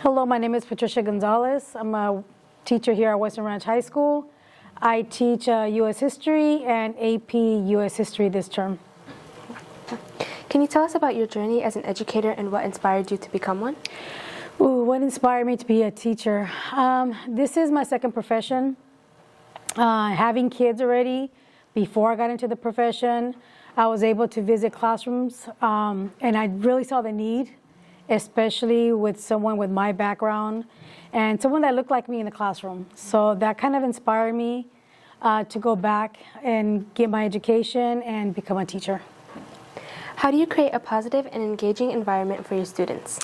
Hello, my name is Patricia Gonzales. I'm a teacher here at Weston Ranch High School. I teach U.S. History and AP U.S. History this term. Can you tell us about your journey as an educator and what inspired you to become one? Ooh, what inspired me to be a teacher? This is my second profession. Having kids already, before I got into the profession, I was able to visit classrooms, and I really saw the need, especially with someone with my background and someone that looked like me in the classroom. So that kind of inspired me to go back and get my education and become a teacher. How do you create a positive and engaging environment for your students?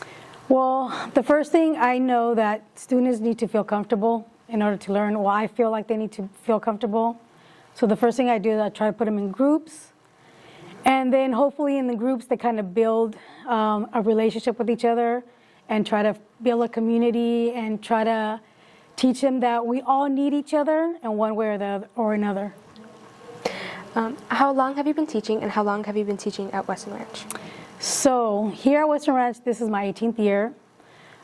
Well, the first thing, I know that students need to feel comfortable in order to learn. Well, I feel like they need to feel comfortable. So the first thing I do is I try to put them in groups. And then hopefully in the groups, they kind of build a relationship with each other and try to build a community and try to teach them that we all need each other in one way or another. How long have you been teaching, and how long have you been teaching at Weston Ranch? So here at Weston Ranch, this is my 18th year,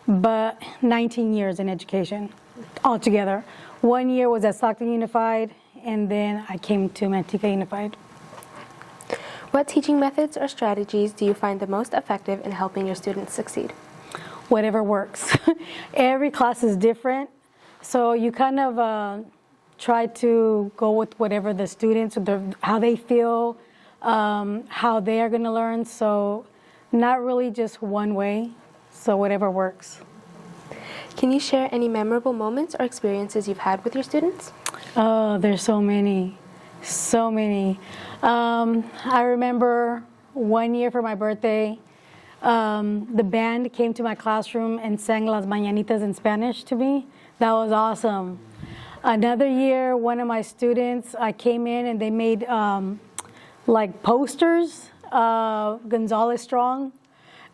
but 19 years in education altogether. 1 year was at Stockton Unified, and then I came to Manteca Unified. What teaching methods or strategies do you find the most effective in helping your students succeed? Whatever works. Every class is different, so you kind of try to go with whatever the students, how they feel, how they are going to learn. So not really just one way, so whatever works. Can you share any memorable moments or experiences you've had with your students? Oh, there's so many. So many. I remember 1 year for my birthday, the band came to my classroom and sang Las Mañanitas in Spanish to me. That was awesome. Another year, one of my students, I came in and they made like posters, Gonzales strong.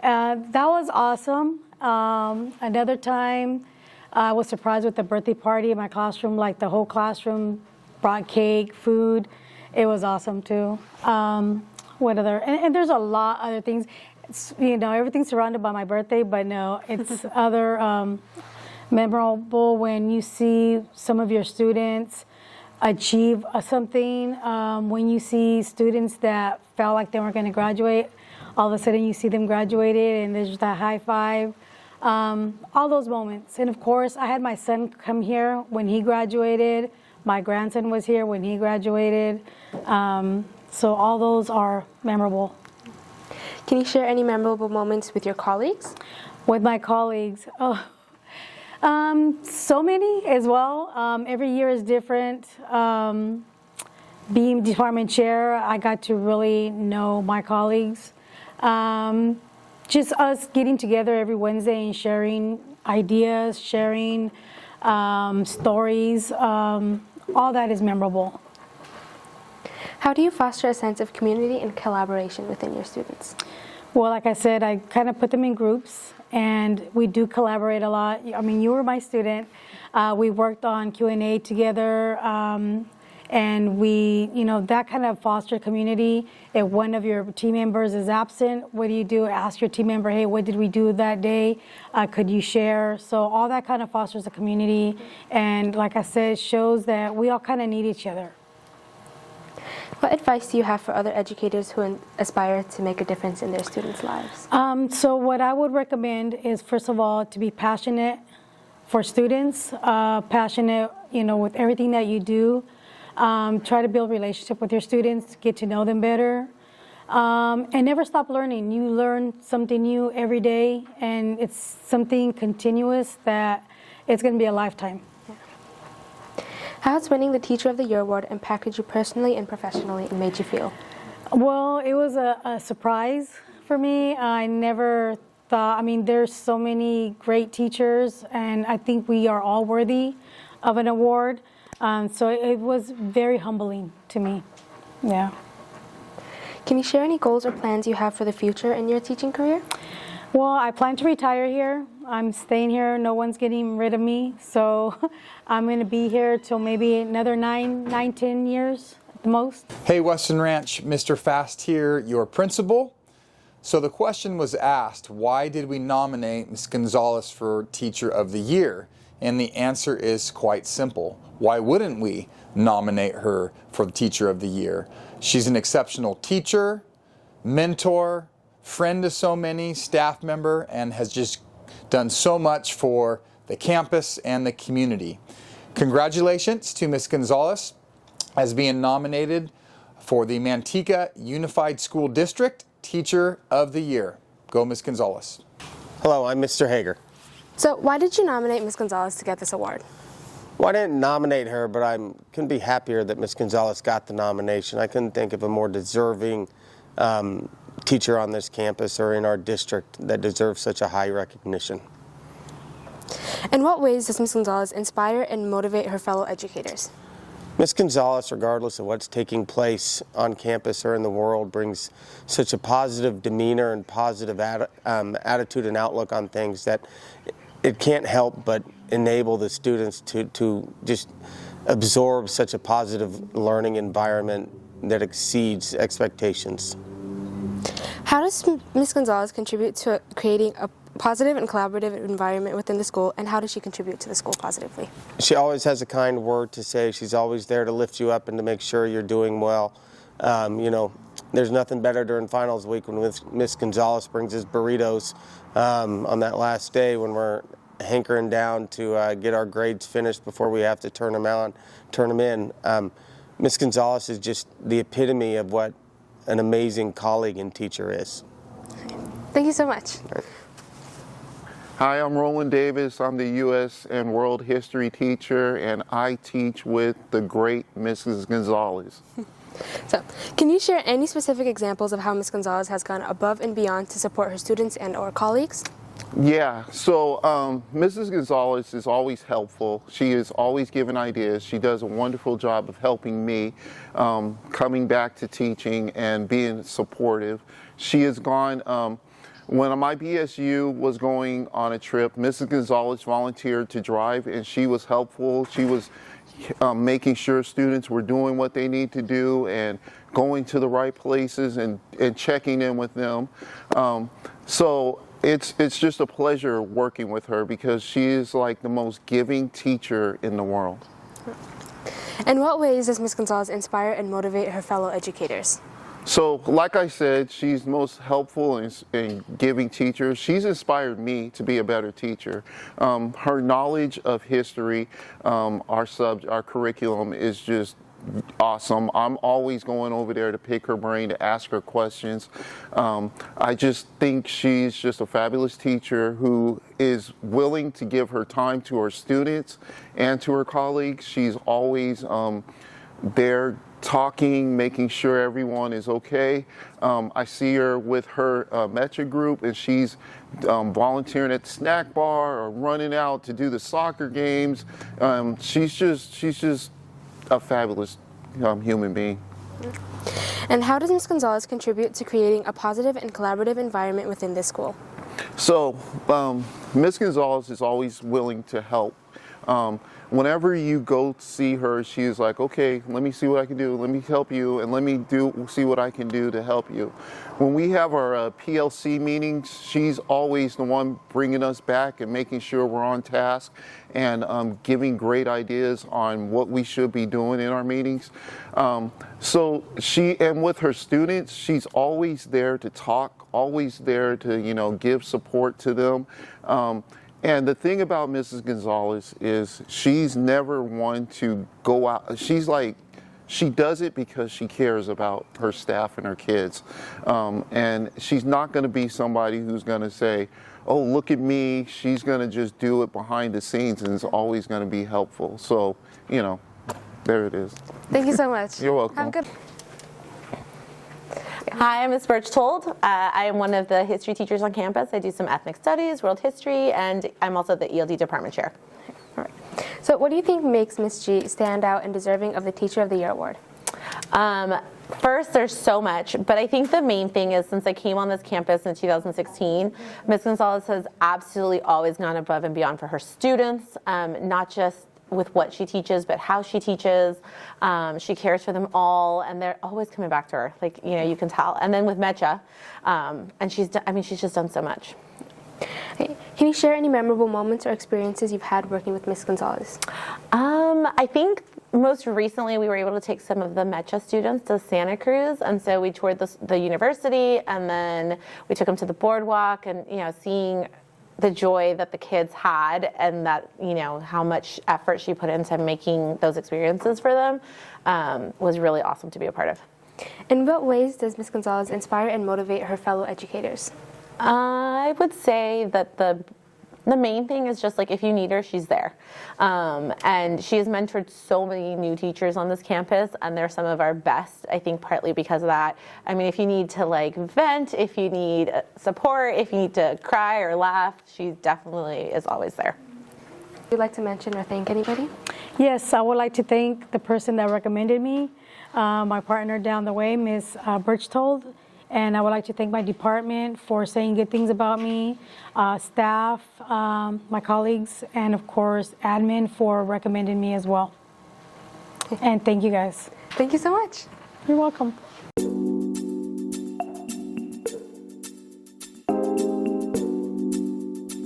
That was awesome. Another time, I was surprised with the birthday party in my classroom, like the whole classroom brought cake, food. It was awesome too. What other, and there's a lot other things. It's, you know, everything's surrounded by my birthday, but no, it's other memorable when you see some of your students achieve something, when you see students that felt like they weren't going to graduate, all of a sudden you see them graduated and there's just that high five, all those moments. And of course, I had my son come here when he graduated. My grandson was here when he graduated. So all those are memorable. Can you share any memorable moments with your colleagues? With my colleagues, so many as well. Every year is different. Being department chair, I got to really know my colleagues. Just us getting together every Wednesday and sharing ideas, sharing stories, all that is memorable. How do you foster a sense of community and collaboration within your students? Well, like I said, I kind of put them in groups, and we do collaborate a lot. I mean, you were my student. We worked on Q&A together, and we, you know, that kind of foster community. If one of your team members is absent, what do? Ask your team member, hey, what did we do that day? Could you share? So all that kind of fosters a community, and like I said, shows that we all kind of need each other. What advice do you have for other educators who aspire to make a difference in their students' lives? So what I would recommend is, first of all, to be passionate for students, passionate, you know, with everything that you do. Try to build relationship with your students, get to know them better, and never stop learning. You learn something new every day, and it's something continuous that it's going to be a lifetime. How has winning the Teacher of the Year award impacted you personally and professionally and made you feel? Well, it was a surprise for me. I never thought, I mean, there's so many great teachers, and I think we are all worthy of an award. So it was very humbling to me. Yeah. Can you share any goals or plans you have for the future in your teaching career? Well, I plan to retire here. I'm staying here. No one's getting rid of me. So I'm going to be here till maybe another 10 years at the most. Hey, Weston Ranch, Mr. Fast here, your principal. So the question was asked, why did we nominate Ms. Gonzales for Teacher of the Year? And the answer is quite simple. Why wouldn't we nominate her for the Teacher of the Year? She's an exceptional teacher, mentor, friend to so many, staff member, and has just done so much for the campus and the community. Congratulations to Ms. Gonzales as being nominated for the Manteca Unified School District Teacher of the Year. Go, Ms. Gonzales. Hello, I'm Mr. Hager. So why did you nominate Ms. Gonzales to get this award? Well, I didn't nominate her, but I couldn't be happier that Ms. Gonzales got the nomination. I couldn't think of a more deserving teacher on this campus or in our district that deserves such a high recognition. In what ways does Ms. Gonzales inspire and motivate her fellow educators? Ms. Gonzales, regardless of what's taking place on campus or in the world, brings such a positive demeanor and positive attitude and outlook on things that it can't help but enable the students to just absorb such a positive learning environment that exceeds expectations. How does Ms. Gonzales contribute to creating a positive and collaborative environment within the school, and how does she contribute to the school positively? She always has a kind word to say. She's always there to lift you up and to make sure you're doing well. You know, there's nothing better during finals week when Ms. Gonzales brings us burritos on that last day when we're hankering down to get our grades finished before we have to turn them in. Ms. Gonzales is just the epitome of what an amazing colleague and teacher is. Thank you so much. Hi, I'm Roland Davis. I'm the U.S. and World History teacher, and I teach with the great Mrs. Gonzales. So, can you share any specific examples of how Ms. Gonzales has gone above and beyond to support her students and or colleagues? Yeah, so Mrs. Gonzales is always helpful. She is always giving ideas. She does a wonderful job of helping me coming back to teaching and being supportive. She has gone, when my BSU was going on a trip, Mrs. Gonzales volunteered to drive, and she was helpful. She was making sure students were doing what they need to do and going to the right places and checking in with them. So it's just a pleasure working with her because she is like the most giving teacher in the world. In what ways does Ms. Gonzales inspire and motivate her fellow educators? So, like I said, she's most helpful in giving teachers. She's inspired me to be a better teacher. Her knowledge of history, our curriculum is just awesome. I'm always going over there to pick her brain, to ask her questions. I just think she's just a fabulous teacher who is willing to give her time to her students and to her colleagues. She's always there talking, making sure everyone is okay. I see her with her metric group, and she's volunteering at the snack bar or running out to do the soccer games. She's just a fabulous human being. And how does Ms. Gonzales contribute to creating a positive and collaborative environment within this school? So, Ms. Gonzales is always willing to help. Whenever you go see her, she is like, okay, let me see what I can do. Let me help you, and let me see what I can do to help you. When we have our PLC meetings, she's always the one bringing us back and making sure we're on task and giving great ideas on what we should be doing in our meetings. So and with her students, she's always there to talk, always there to, give support to them. And the thing about Mrs. Gonzales is she's never one to go out. She does it because she cares about her staff and her kids. And she's not going to be somebody who's going to say, oh, look at me. She's going to just do it behind the scenes and is always going to be helpful. So, there it is. Thank you so much. You're welcome. Have a good. Hi, I'm Ms. Birchtold. I am one of the history teachers on campus. I do some ethnic studies, world history, and I'm also the ELD department chair. All right. So what do you think makes Ms. G stand out and deserving of the Teacher of the Year award? First, there's so much, but I think the main thing is since I came on this campus in 2016, Ms. Gonzales has absolutely always gone above and beyond for her students, not just with what she teaches, but how she teaches. She cares for them all, and they're always coming back to her. Like, you can tell. And then with Mecha, and she's just done so much. Okay. Can you share any memorable moments or experiences you've had working with Miss Gonzales? I think most recently we were able to take some of the Mecha students to Santa Cruz, and so we toured the university, and then we took them to the boardwalk, and seeing the joy that the kids had, and that how much effort she put into making those experiences for them was really awesome to be a part of. In what ways does Miss Gonzales inspire and motivate her fellow educators? I would say that the main thing is just like, if you need her, she's there. And she has mentored so many new teachers on this campus, and they're some of our best, I think, partly because of that. I mean, if you need to vent, if you need support, if you need to cry or laugh, she definitely is always there. Would you like to mention or thank anybody? Yes, I would like to thank the person that recommended me, my partner down the way, Ms. Birchtold. And I would like to thank my department for saying good things about me, staff, my colleagues, and of course, admin for recommending me as well. And thank you guys. Thank you so much. You're welcome.